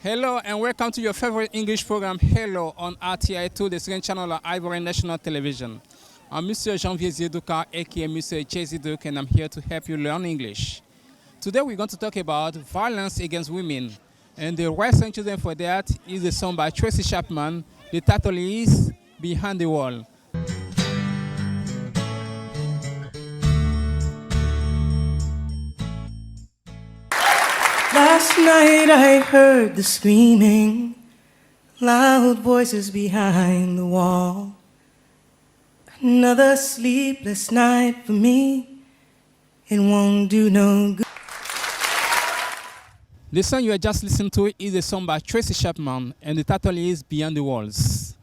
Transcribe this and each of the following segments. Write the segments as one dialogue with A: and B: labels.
A: Hello and welcome to your favorite English program, Hello, on RTI2, the second channel of Ivory National Television. I'm Mr. Janvier Zieduka, aka Mr. Jay Duke, and I'm here to help you learn English. Today we're going to talk about violence against women. And the right song chosen for that is a song by Tracy Chapman. The title is Behind the Wall.
B: Last night I heard the screaming, loud voices behind the wall. Another sleepless night for me, it won't do no good.
A: The song you are just listening to is a song by Tracy Chapman, and the title is Beyond the Walls.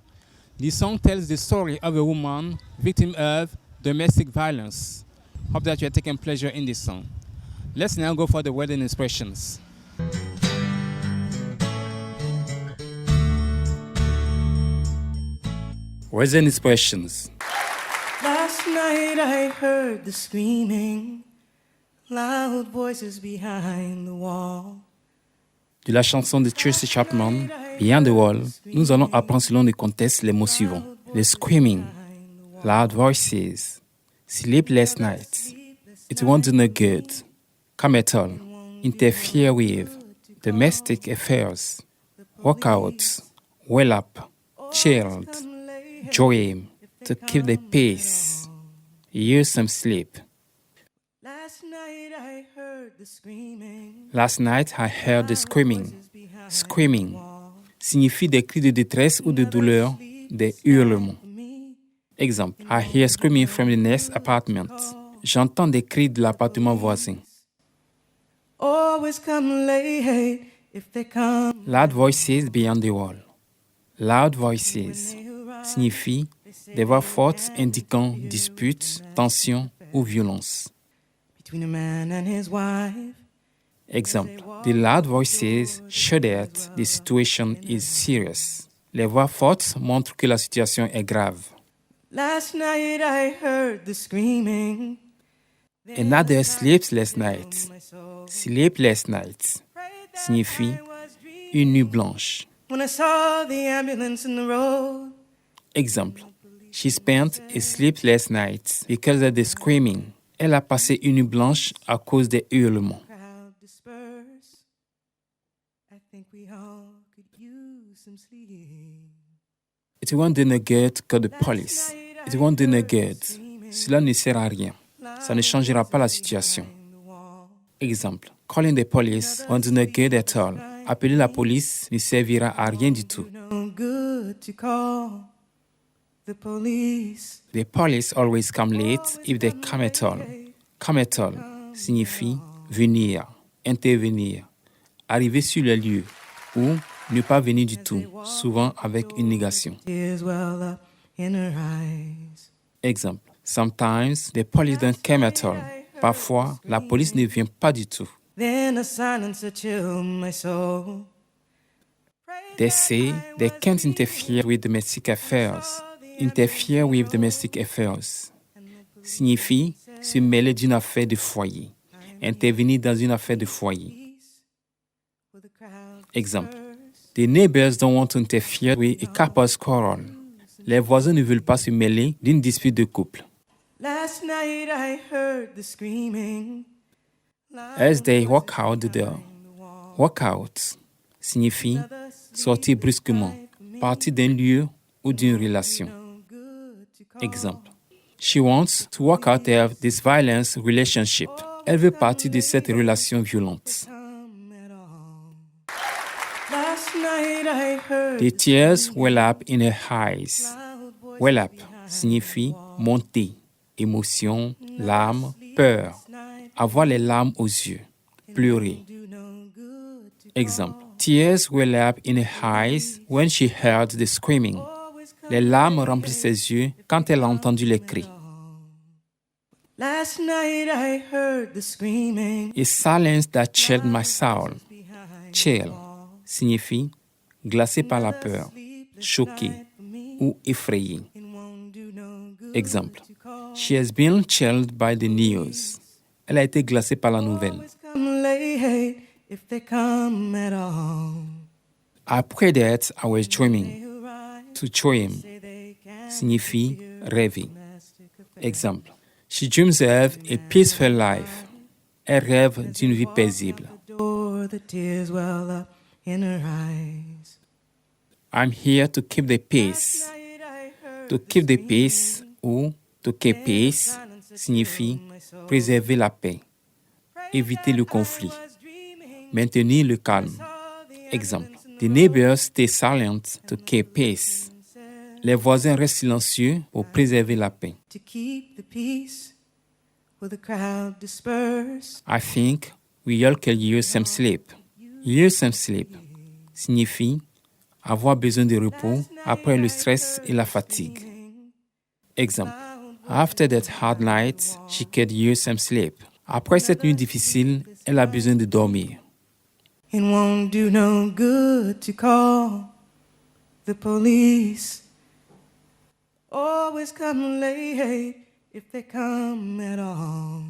A: The song tells the story of a woman victim of domestic violence. Hope that you are taking pleasure in this song. Let's now go for the word and expressions. Words and expressions.
B: Last night I heard the screaming, loud voices behind the wall.
A: De la chanson de Tracy Chapman, Beyond the Wall, nous allons apprendre selon le contexte les mots suivants. The screaming, loud voices, sleepless nights, it won't do no good, come at all, interfere with, domestic affairs, work out, well up, chilled, dream, to keep the peace, use some sleep.
B: Last night I heard the screaming.
A: Last night I heard the screaming. Screaming signifie des cris de détresse ou de douleur, des hurlements. Exemple, I hear screaming from the next apartment. J'entends des cris de l'appartement voisin.
B: Always come late if they come.
A: Loud voices beyond the wall. Loud voices signifie des voix fortes indiquant disputes, tensions ou violence.
B: Between a man and his wife.
A: Exemple, the loud voices show that the situation is serious. Les voix fortes montrent que la situation est grave.
B: Last night I heard the screaming.
A: Another sleepless night. Sleepless night signifie une nuit blanche.
B: When I saw the ambulance in the road.
A: Exemple, she spent a sleepless night because of the screaming. Elle a passé une nuit blanche à cause des hurlements.
B: Crowd disperse. I think we all could use some sleep.
A: It won't do no good to call the police. It won't do no good. Cela ne sert à rien. Ça ne changera pas la situation. Exemple, calling the police won't do no good at all. Appeler la police ne servira à rien du tout.
B: No good to call the police.
A: The police always come late if they come at all. Come at all signifie venir, intervenir, arriver sur le lieu ou ne pas venir du tout, souvent avec une négation.
B: Tears well up in her eyes.
A: Exemple, sometimes the police don't come at all. Parfois, la police ne vient pas du tout.
B: Then a silence that chilled my soul.
A: They say they can't interfere with domestic affairs. Interfere with domestic affairs signifie se mêler d'une affaire de foyer. Intervenir dans une affaire de foyer. Exemple, the neighbors don't want to interfere with a couple's quarrel. Les voisins ne veulent pas se mêler d'une dispute de couple.
B: Last night I heard the screaming.
A: As they walk out the door. Walk out signifie sortir brusquement, partir d'un lieu ou d'une relation. Exemple, she wants to walk out of this violent relationship. Elle veut partir de cette relation violente.
B: Last night I heard
A: The tears well up in her eyes. Well up signifie monter, émotion, larmes, peur. Avoir les larmes aux yeux, pleurer. Exemple, tears well up in her eyes when she heard the screaming. Les larmes remplissent ses yeux quand elle a entendu les cris.
B: Last night I heard the screaming.
A: A silence that chilled my soul. Chill signifie glacé par la peur, choqué ou effrayé. Exemple, she has been chilled by the news. Elle a été glacée par la nouvelle.
B: Always come late if they come at all.
A: Après that, I was dreaming. To dream signifie rêver. Exemple. She dreams of a peaceful life. Elle rêve d'une vie paisible. I'm here to keep the peace. To keep the peace ou to keep peace signifie préserver la paix, éviter le conflit, maintenir le calme. Exemple. The neighbors stay silent to keep peace. Les voisins restent silencieux pour préserver la paix. I think we all could use some sleep. Use some sleep signifie avoir besoin de repos après le stress et la fatigue. Exemple. After that hard night, she could use some sleep. Après cette nuit difficile, elle a besoin de dormir.
B: It won't do no good to call the police. Always come late if they come at all.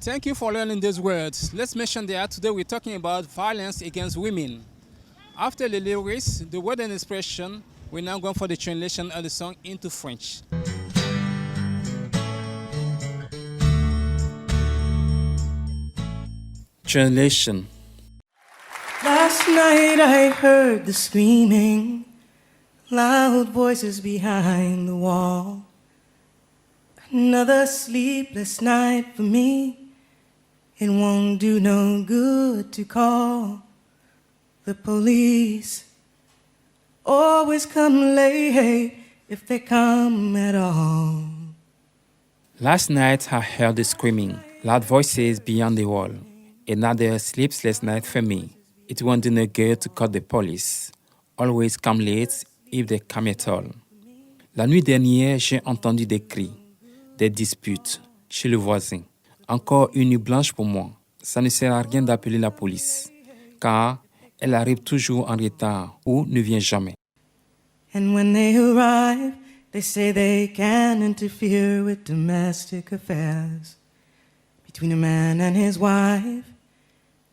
A: Thank you for learning these words. Let's mention that today we're talking about violence against women. After the lyrics, the word and expression, we're now going for the translation of the song into French. Translation.
B: Last night I heard the screaming, loud voices behind the wall. Another sleepless night for me. It won't do no good to call the police. Always come late if they come at all.
A: Last night I heard the screaming, loud voices beyond the wall. Another sleepless night for me. It won't do no good to call the police. Always come late if they come at all. La nuit dernière, j'ai entendu des cris, des disputes chez le voisin. Encore une nuit blanche pour moi. Ça ne sert à rien d'appeler la police, car elle arrive toujours en retard ou ne vient jamais.
B: And when they arrive, they say they can't interfere with domestic affairs between a man and his wife.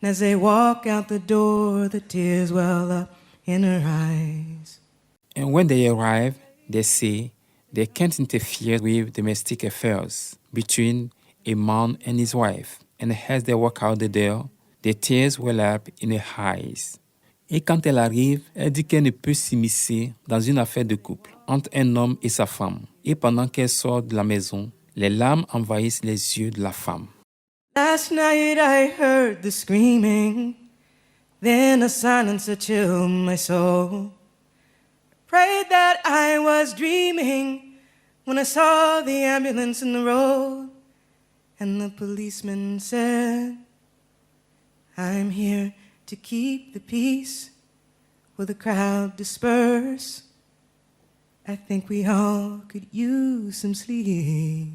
B: And as they walk out the door, the tears well up in her eyes.
A: And when they arrive, they say they can't interfere with domestic affairs between a man and his wife. And as they walk out the door, the tears well up in her eyes. Et quand elle arrive, elle dit qu'elle ne peut s'immiscer dans une affaire de couple entre un homme et sa femme. Et pendant qu'elle sort de la maison, les larmes envahissent les yeux de la femme.
B: Last night I heard the screaming, then a silence that chilled my soul. Prayed that I was dreaming when I saw the ambulance in the road. And the policeman said, I'm here to keep the peace while the crowd disperse. I think we all could use some sleep.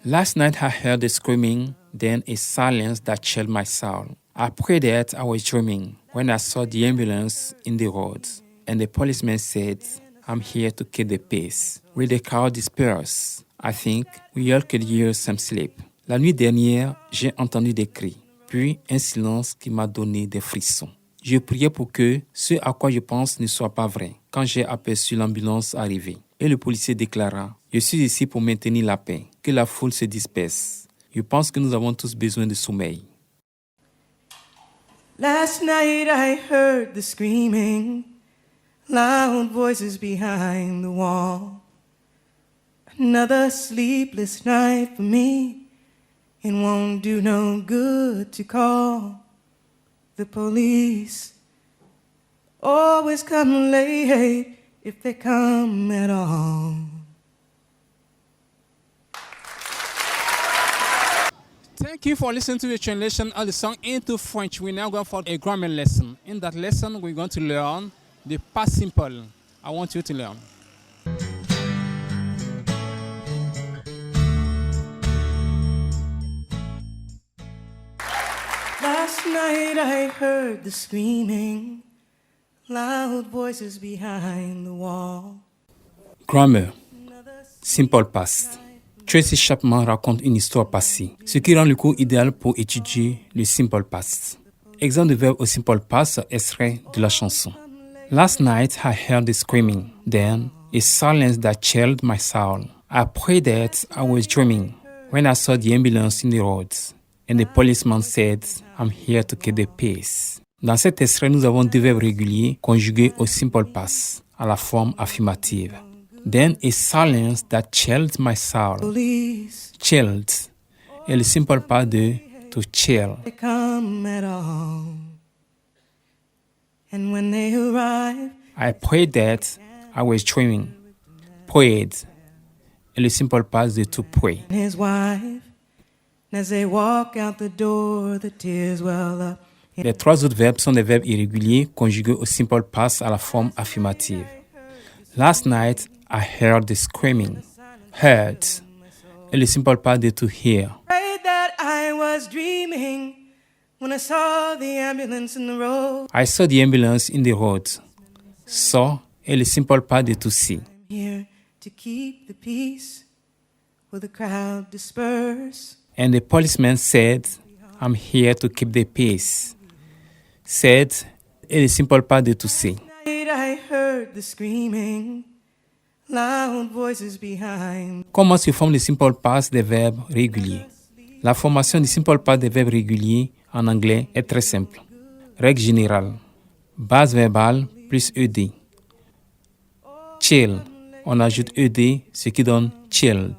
A: Last night I heard the screaming, then a silence that chilled my soul. Après that, I was dreaming when I saw the ambulance in the road, and the policeman said, I'm here to keep the peace. Will the crowd disperse? I think we all could use some sleep. La nuit dernière, j'ai entendu des cris, puis un silence qui m'a donné des frissons. Je priais pour que ce à quoi je pense ne soit pas vrai quand j'ai aperçu l'ambulance arriver. Et le policier déclara, je suis ici pour maintenir la paix, que la foule se disperse. Je pense que nous avons tous besoin de sommeil.
B: Last night I heard the screaming, loud voices behind the wall. Another sleepless night for me. It won't do no good to call the police. Always come late if they come at all.
A: Thank you for listening to the translation of the song into French. We're now going for a grammar lesson. In that lesson, we're going to learn the past simple. I want you to learn.
B: Last night I heard the screaming, loud voices behind the wall.
A: Grammar. Simple past. Tracy Chapman raconte une histoire passée, ce qui rend le cours idéal pour étudier le simple past. Exemple de verbe au simple past, extrait de la chanson. Last night I heard the screaming, then a silence that chilled my soul. I prayed that I was dreaming when I saw the ambulance in the road, and the policeman said, I'm here to keep the peace. Dans cet extrait, nous avons deux verbes réguliers conjugués au simple past, à la forme affirmative. Then a silence that chilled my soul. Chilled est le simple past de to chill.
B: And when they arrive,
A: I prayed that I was dreaming. Prayed est le simple past de to pray.
B: his wife, as they walk out the door, the tears well up.
A: Les trois autres verbes sont des verbes irréguliers conjugués au simple past à la forme affirmative. Last night, I heard the screaming. Heard est le simple past de to hear.
B: Prayed that I was dreaming when I saw the ambulance in the road.
A: I saw the ambulance in the road. Saw est le simple past de to see.
B: I'm here to keep the peace where the crowd disperse.
A: And the policeman said, I'm here to keep the peace. Said est le simple past de to say.
B: Night I heard the screaming, loud voices behind.
A: Comment se forme le simple past des verbes réguliers? La formation du simple past des verbes réguliers en anglais est très simple. Règle générale. Base verbale plus ed. Chill. On ajoute ed, ce qui donne chilled.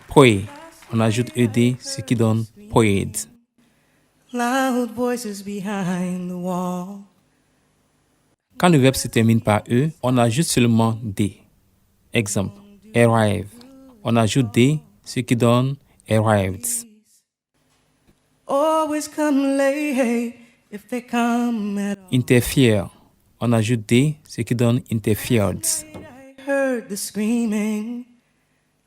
A: Pray. On ajoute ed, ce qui donne prayed.
B: Loud voices behind the wall.
A: Quand le verbe se termine par e, on ajoute seulement d. Exemple. Arrive. On ajoute d, ce qui donne arrived.
B: Always come late if they come at all.
A: Interfere. On ajoute d, ce qui donne interfered.
B: I heard the screaming,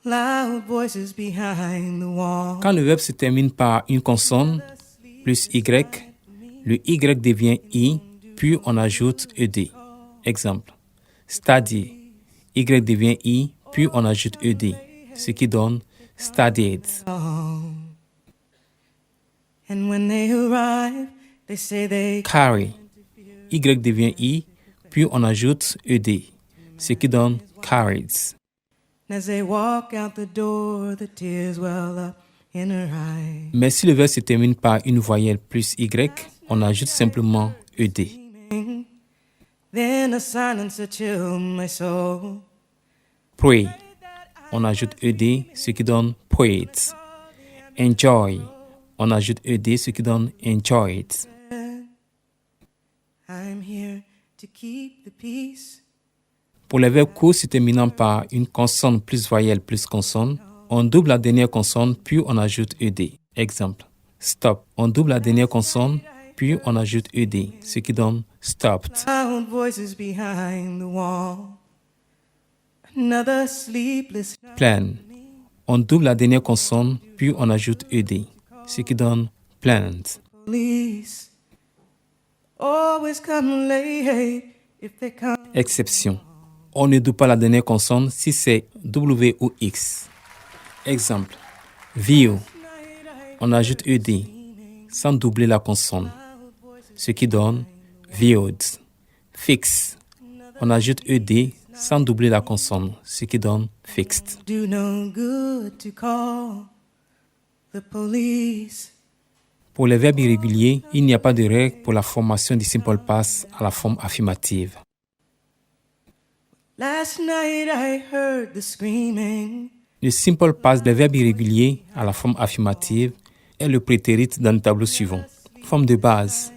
B: loud voices behind the wall.
A: Quand le verbe se termine par une consonne plus y, le y devient i, puis on ajoute ed. Exemple. Study. Y devient i, puis on ajoute ed, ce qui donne studied.
B: And when they arrive, they say they
A: Carry. Y devient i, puis on ajoute ed, ce qui donne carried.
B: as they walk out the door, the tears well up in her eyes.
A: Mais si le verbe se termine par une voyelle plus y, on ajoute simplement ed.
B: Then a silence that chilled my soul.
A: Pray. On ajoute ed, ce qui donne prayed. Enjoy. On ajoute ed, ce qui donne enjoyed.
B: I'm here to keep the peace.
A: Pour les verbes courts se terminant par une consonne plus voyelle plus consonne, on double la dernière consonne, puis on ajoute ed. Exemple. Stop. On double la dernière consonne, puis on ajoute ed, ce qui donne stopped.
B: Loud voices behind the wall. Another sleepless night.
A: Plan. On double la dernière consonne, puis on ajoute ed, ce qui donne planned.
B: Police always come late if they come.
A: Exception. On ne double pas la dernière consonne si c'est W ou X. Exemple. View. On ajoute ed sans doubler la consonne, ce qui donne viewed. Fix. On ajoute ed sans doubler la consonne, ce qui donne fixed.
B: Do no good to call the police.
A: Pour les verbes irréguliers, il n'y a pas de règle pour la formation du simple past à la forme affirmative.
B: Last night I heard the screaming.
A: Le simple past des verbes irréguliers à la forme affirmative est le prétérit dans le tableau suivant. Forme de base.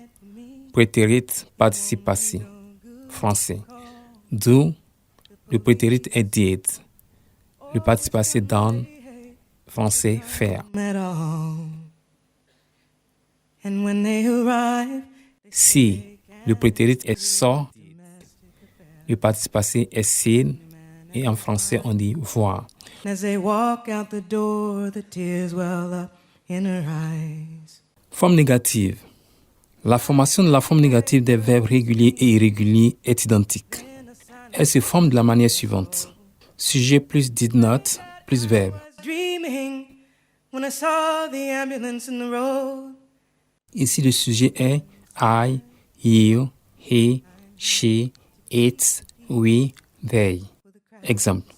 A: Prétérit participe passé. Français. Do. Le prétérit est did. Le participe passé done. Français. Faire.
B: At all. And when they arrive,
A: Si. Le prétérit est saw. Le participe passé est seen. Et en français, on dit voir.
B: as they walk out the door, the tears well up in her eyes.
A: Forme négative. La formation de la forme négative des verbes réguliers et irréguliers est identique. Elle se forme de la manière suivante. Sujet plus did not plus verbe.
B: Dreaming when I saw the ambulance in the road.
A: Ici, le sujet est I, you, he, she, it, we, they. Exemple.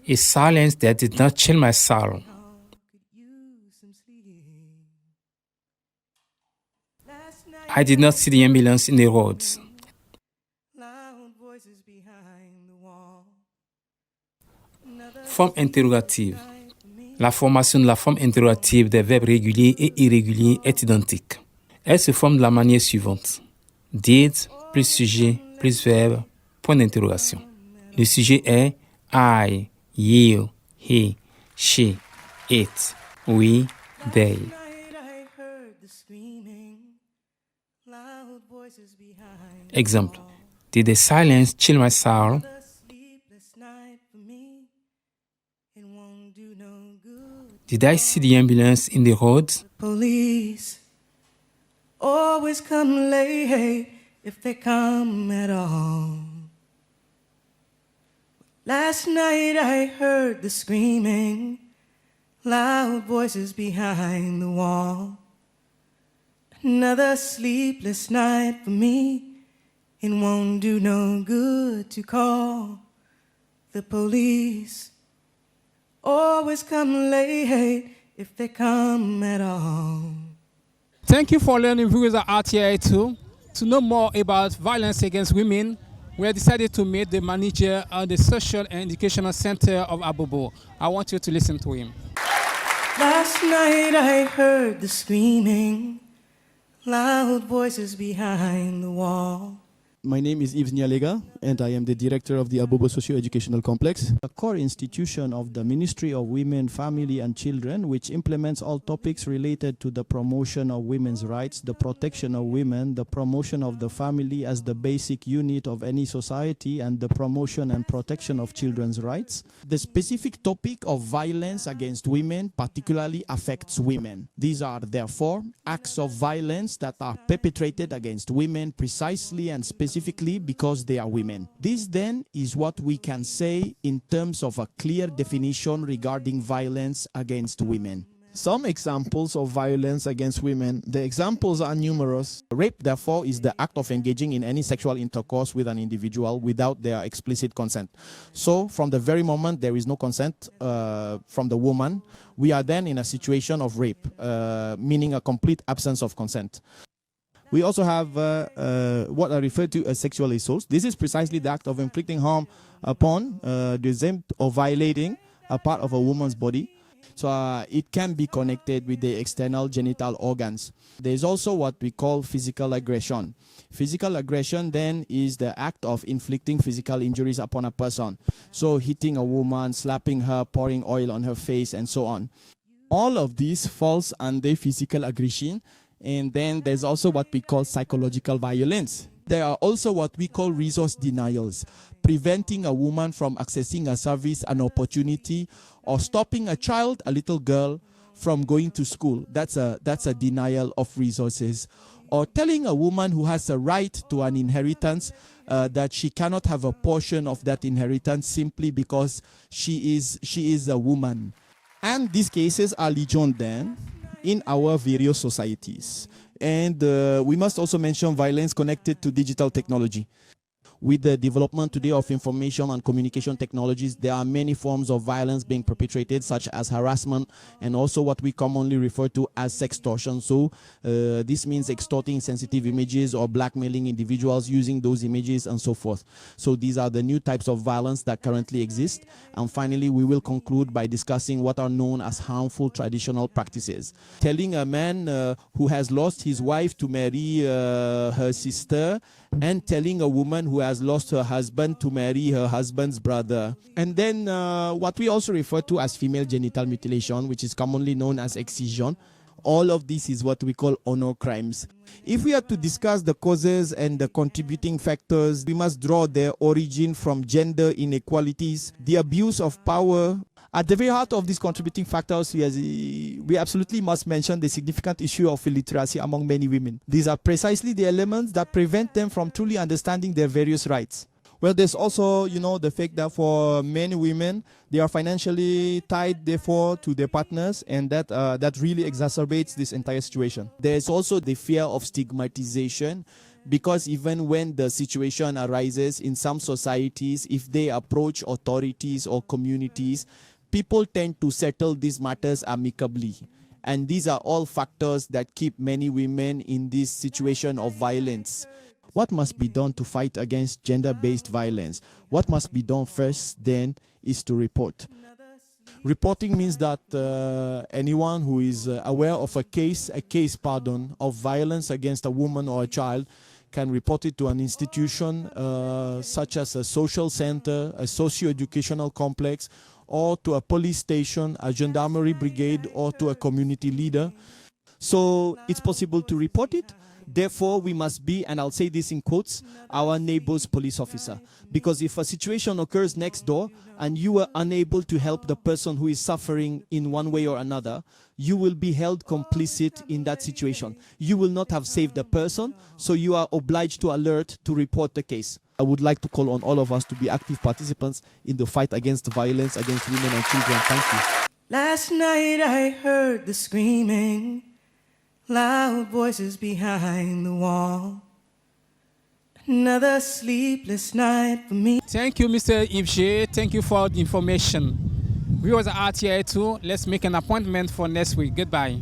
A: A silence that did not chill my soul. I did not see the ambulance in the roads. Forme interrogative. La formation de la forme interrogative des verbes réguliers et irréguliers est identique. Elle se forme de la manière suivante. Did plus sujet plus verbe, point d'interrogation. Le sujet est I, you, he, she, it, we, they. Exemple. Did the silence chill my soul? Did I see the ambulance in the road?
B: Police always come late if they come at all. Last night I heard the screaming, loud voices behind the wall. Another sleepless night for me. It won't do no good to call the police. Always come late if they come at all.
C: Thank you for learning viewers at RTI 2. To know more about violence against women, we have decided to meet the manager of the Social and Educational Center of Abobo. I want you to listen to him.
B: Last night I heard the screaming, loud voices behind the wall.
D: My name is Yves Nyalega, and I am the director of the Abobo Socio-Educational Complex, a core institution of the Ministry of Women, Family and Children, which implements all topics related to the promotion of women's rights, the protection of women, the promotion of the family as the basic unit of any society, and the promotion and protection of children's rights. The specific topic of violence against women particularly affects women. These are, therefore, acts of violence that are perpetrated against women precisely and specifically because they are women. This then is what we can say in terms of a clear definition regarding violence against women. Some examples of violence against women. The examples are numerous. Rape, therefore, is the act of engaging in any sexual intercourse with an individual without their explicit consent. So, from the very moment there is no consent from the woman, we are then in a situation of rape, meaning a complete absence of consent. We also have what are referred to as sexual assaults. This is precisely the act of inflicting harm upon, or violating a part of a woman's body. So it can be connected with the external genital organs. There is also what we call physical aggression. Physical aggression then is the act of inflicting physical injuries upon a person. So hitting a woman, slapping her, pouring oil on her face, and so on. All of these falls under physical aggression. And then there's also what we call psychological violence. There are also what we call resource denials, preventing a woman from accessing a service, an opportunity, or stopping a child, a little girl, from going to school. That's a denial of resources. Or telling a woman who has a right to an inheritance that she cannot have a portion of that inheritance simply because she is a woman. And these cases are legion then in our various societies. And we must also mention violence connected to digital technology. With the development today of information and communication technologies, there are many forms of violence being perpetrated, such as harassment and also what we commonly refer to as sextortion. So this means extorting sensitive images or blackmailing individuals using those images and so forth. So these are the new types of violence that currently exist. And finally, we will conclude by discussing what are known as harmful traditional practices. Telling a man who has lost his wife to marry her sister, and telling a woman who has lost her husband to marry her husband's brother. And then what we also refer to as female genital mutilation, which is commonly known as excision. All of this is what we call honor crimes. If we are to discuss the causes and the contributing factors, we must draw their origin from gender inequalities, the abuse of power. At the very heart of these contributing factors, we absolutely must mention the significant issue of illiteracy among many women. These are precisely the elements that prevent them from truly understanding their various rights. Well, there's also, the fact that for many women, they are financially tied, therefore, to their partners, and that really exacerbates this entire situation. There's also the fear of stigmatization, because even when the situation arises in some societies, if they approach authorities or communities, people tend to settle these matters amicably. And these are all factors that keep many women in this situation of violence. What must be done to fight against gender-based violence? What must be done first, then, is to report. Reporting means that anyone who is aware of a case of violence against a woman or a child can report it to an institution such as a social center, a socio-educational complex, or to a police station, a gendarmerie brigade, or to a community leader. So it's possible to report it. Therefore, we must be, and I'll say this in quotes, our neighbor's police officer. Because if a situation occurs next door and you are unable to help the person who is suffering in one way or another, you will be held complicit in that situation. You will not have saved the person, so you are obliged to alert to report the case. I would like to call on all of us to be active participants in the fight against violence against women and children. Thank you.
B: Last night I heard the screaming, loud voices behind the wall. Another sleepless night for me.
C: Thank you, Mr. Yves. Thank you for the information. We was at RTI too. Let's make an appointment for next week. Goodbye.